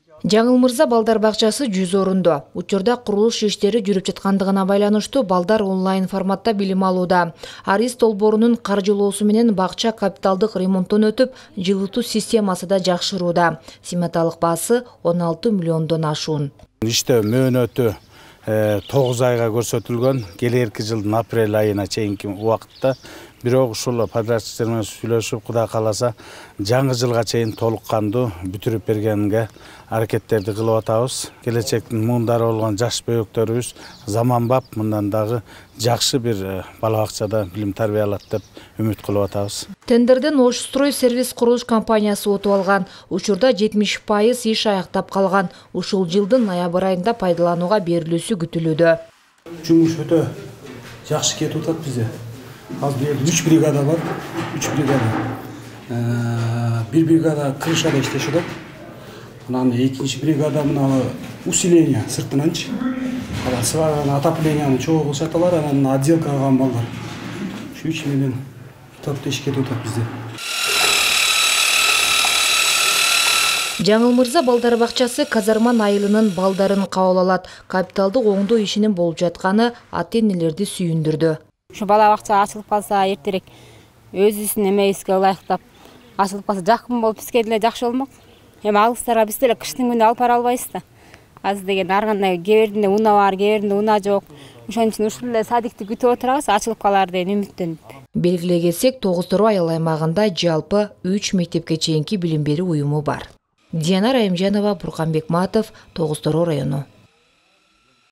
Жаңыл Мырза балдар бакчасы 100 орунду. Учурда курулуш иштери жүрүп жаткандыгына байланыштуу балдар онлайн форматта билим алууда. Арис долбоорунун каржылоосу менен бакча капиталдык ремонттон өтүп, жылытуу системасы да жакшырууда. Сметалык баасы 16 миллиондон ашуун. Иште мөөнөтү 9 айга көрсөтүлгөн, келерки жылдын апрель айына чейинки убакытта. Бирок ушул подрядчиктер менен сүйлөшүп, Кудай кааласа, жаңы жылга чейин толук кандуу бүтүрүп бергенге аракеттерди кылып атабыз. Келечектин муундары болгон жаш бөбөктөрүбүз заманбап мындан дагы жакшы бир бала бакчада билим тарбия алат деп үмүт кылып атабыз. Тендерден Ошстрой сервис курулуш компаниясы утуп алган. Учурда 70% иш аяктап калган. Ушул жылдын ноябрь айында пайдаланууга берилүүсү күтүлүүдө. Жумуш өтө жакшы кетип атат бизде. Азыр 3 бригада бар. 3 бригада. Бир бригада крышада иштешет. Анан экинчи бригада мына усиление сыртынанчы. Алар сварган отоплениени чогуу кылышат алар, анан отделка кылган балдар. Ушу 3 менен 4 иш кетип атат бизде. Жаңыл Мырза балдар бакчасы казарман айылынын балдарын кабыл алат. Капиталдык оңдоо ишинин болуп жатканы ата-энелерди сүйүндүрдү. Şu bala bakça açılıp kalsa erterek özüsün emeğisine layıqtap açılıp kalsa жақын болып бізге деле жакшы болмок. Hem алыстарға біз деле кыштын күнү алып бара албайбыз да. Азыр деген аргандай кебердинде уна бар, кебердинде уна жок. Ошон үчүн ушул эле садикти күтүп отурабыз, ачылып калар деген үмүттөнүп. Белгилей кетсек, Тогуз-Тороо айыл аймагында жалпы 3 мектепке чейинки билим берүү уюму бар. Диана Райымжанова, Буркан Бекматов, Тогуз-Тороо району.